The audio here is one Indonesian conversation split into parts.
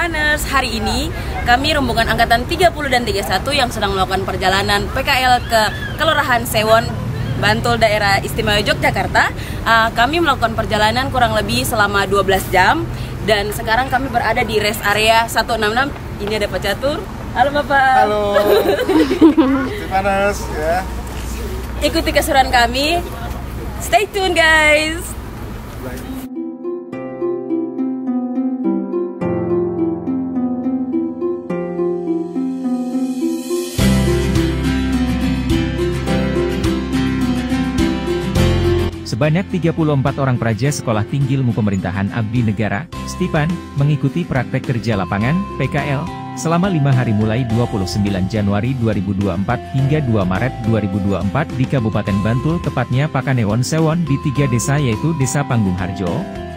Stipaners, hari ini kami rombongan angkatan 30 dan 31 yang sedang melakukan perjalanan PKL ke Kelurahan Sewon, Bantul, daerah istimewa Yogyakarta. Kami melakukan perjalanan kurang lebih selama 12 jam dan sekarang kami berada di rest area 166. Ini ada Pak Catur. Halo Bapak. Halo. Stipaners ya. Ikuti keseruan kami. Stay tune guys. Sebanyak 34 orang praja Sekolah Tinggi Ilmu Pemerintahan Abdi Negara, Stipan, mengikuti praktek kerja lapangan, PKL, selama 5 hari mulai 29 Januari 2024 hingga 2 Maret 2024 di Kabupaten Bantul, tepatnya Pakanewon Sewon di 3 desa yaitu Desa Panggung Harjo,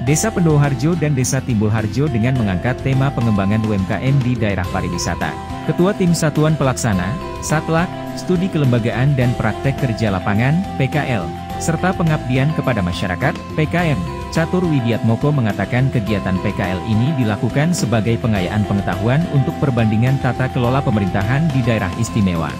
Desa Pendowo Harjo dan Desa Timbul Harjo dengan mengangkat tema pengembangan UMKM di daerah pariwisata. Ketua Tim Satuan Pelaksana, Satlak, Studi Kelembagaan dan Praktek Kerja Lapangan, PKL, serta pengabdian kepada masyarakat, PKM, Catur Widiatmoko mengatakan kegiatan PKL ini dilakukan sebagai pengayaan pengetahuan untuk perbandingan tata kelola pemerintahan di daerah istimewa.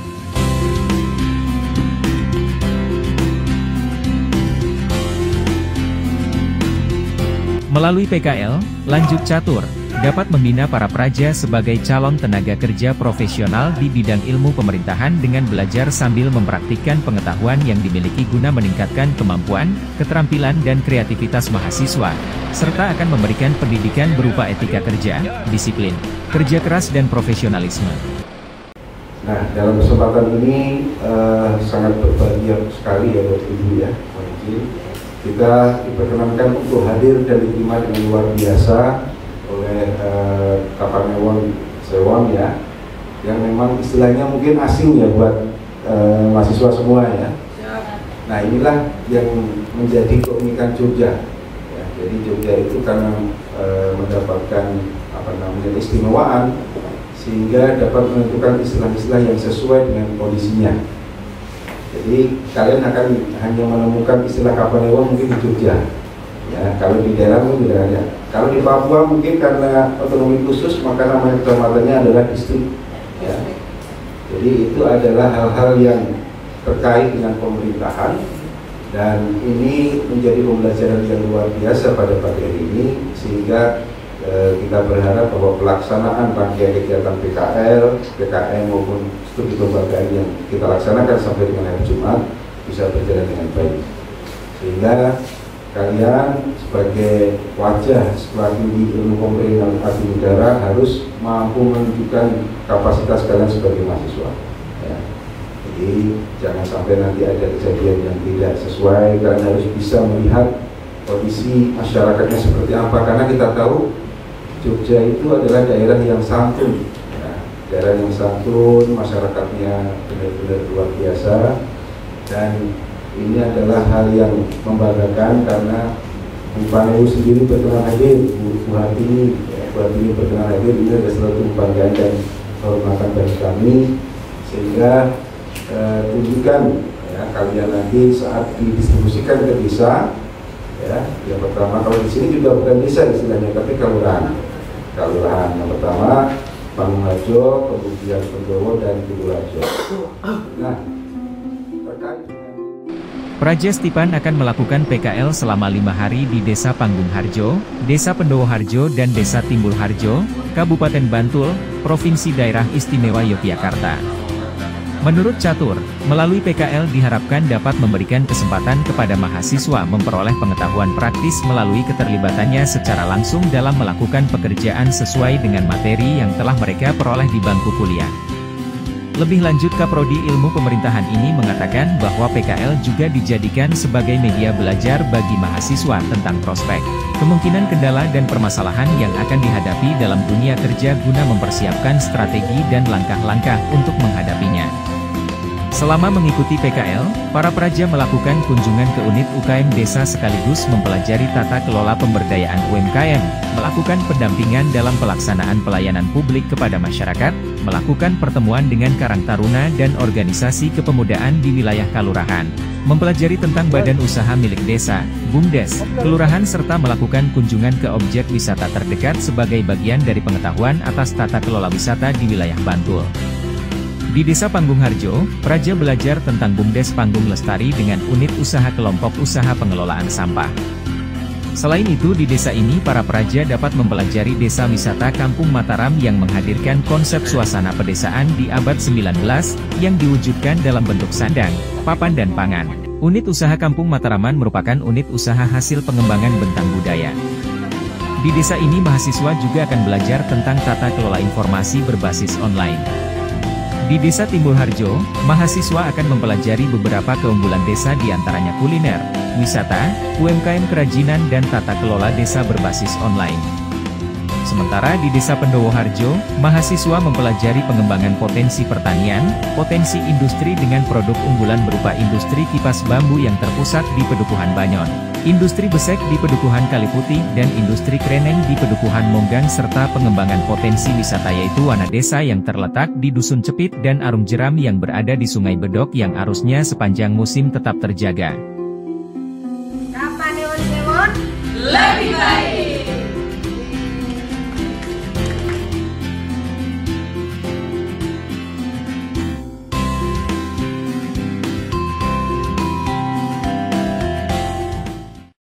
Melalui PKL, lanjut Catur, dapat membina para praja sebagai calon tenaga kerja profesional di bidang ilmu pemerintahan dengan belajar sambil mempraktikkan pengetahuan yang dimiliki guna meningkatkan kemampuan, keterampilan dan kreativitas mahasiswa, serta akan memberikan pendidikan berupa etika kerja, disiplin, kerja keras dan profesionalisme. Nah, dalam kesempatan ini sangat berbahagia sekali ya buat Ibu ya, Pak Iji. Kita diperkenankan untuk hadir dan diterima dengan luar biasa oleh Kapanewon Sewon ya, yang memang istilahnya mungkin asing ya buat mahasiswa semua ya. Nah, inilah yang menjadi keunikan Jogja ya. Jadi Jogja itu karena mendapatkan keistimewaan sehingga dapat menentukan istilah-istilah yang sesuai dengan kondisinya. Jadi kalian akan hanya menemukan istilah Kapanewon mungkin di Jogja ya, kalau di daerah mungkin tidak ada. Kalau di Papua mungkin karena otonomi khusus maka nama kecamatannya adalah distrik ya. Jadi itu adalah hal-hal yang terkait dengan pemerintahan dan ini menjadi pembelajaran yang luar biasa pada pagi hari ini sehingga kita berharap bahwa pelaksanaan rangkaian kegiatan PKL, PKM maupun studi kelembagaan yang kita laksanakan sampai dengan hari Jumat bisa berjalan dengan baik sehingga kalian sebagai wajah Sekolah Tinggi Ilmu Pemerintahan Abdi Negara harus mampu menunjukkan kapasitas kalian sebagai mahasiswa ya. Jadi jangan sampai nanti ada kejadian yang tidak sesuai. Kalian harus bisa melihat kondisi masyarakatnya seperti apa, karena kita tahu Jogja itu adalah daerah yang santun ya. Daerah yang santun, masyarakatnya benar-benar luar biasa dan ini adalah hal yang membanggakan karena Bu Panewu sendiri berkenan hadir, Bu Hartini berkenan hadir. Ini adalah suatu kebanggaan dan kehormatan bagi kami sehingga tunjukkan ya, kalian nanti saat didistribusikan ke desa ya. Yang pertama, kalau di sini juga bukan desa istilahnya tapi kelurahan. Yang pertama Panggung Harjo, kemudian Pendowo dan Timbul Harjo. Nah, terkait Praja Stipan akan melakukan PKL selama 5 hari di Desa Panggung Harjo, Desa Pendowo Harjo dan Desa Timbul Harjo, Kabupaten Bantul, Provinsi Daerah Istimewa Yogyakarta. Menurut Catur, melalui PKL diharapkan dapat memberikan kesempatan kepada mahasiswa memperoleh pengetahuan praktis melalui keterlibatannya secara langsung dalam melakukan pekerjaan sesuai dengan materi yang telah mereka peroleh di bangku kuliah. Lebih lanjut, Kaprodi Ilmu Pemerintahan ini mengatakan bahwa PKL juga dijadikan sebagai media belajar bagi mahasiswa tentang prospek, kemungkinan kendala dan permasalahan yang akan dihadapi dalam dunia kerja guna mempersiapkan strategi dan langkah-langkah untuk menghadapinya. Selama mengikuti PKL, para praja melakukan kunjungan ke unit UKM desa sekaligus mempelajari tata kelola pemberdayaan UMKM, melakukan pendampingan dalam pelaksanaan pelayanan publik kepada masyarakat, melakukan pertemuan dengan Karang Taruna dan organisasi kepemudaan di wilayah kelurahan, mempelajari tentang badan usaha milik desa, BUMDes, kelurahan serta melakukan kunjungan ke objek wisata terdekat sebagai bagian dari pengetahuan atas tata kelola wisata di wilayah Bantul. Di Desa Panggung Harjo, praja belajar tentang BUMDes Panggung Lestari dengan unit usaha kelompok usaha pengelolaan sampah. Selain itu di desa ini para praja dapat mempelajari desa wisata Kampung Mataram yang menghadirkan konsep suasana pedesaan di abad 19, yang diwujudkan dalam bentuk sandang, papan dan pangan. Unit usaha Kampung Mataraman merupakan unit usaha hasil pengembangan bentang budaya. Di desa ini mahasiswa juga akan belajar tentang tata kelola informasi berbasis online. Di Desa Timbul Harjo, mahasiswa akan mempelajari beberapa keunggulan desa diantaranya kuliner, wisata, UMKM kerajinan dan tata kelola desa berbasis online. Sementara di Desa Pendowo Harjo, mahasiswa mempelajari pengembangan potensi pertanian, potensi industri dengan produk unggulan berupa industri kipas bambu yang terpusat di Pedukuhan Banyon, industri besek di Pedukuhan Kaliputih dan industri kreneng di Pedukuhan Monggang serta pengembangan potensi wisata yaitu wana desa yang terletak di Dusun Cepit dan Arung Jeram yang berada di Sungai Bedok yang arusnya sepanjang musim tetap terjaga. Kapan Sewon? Lebih baik!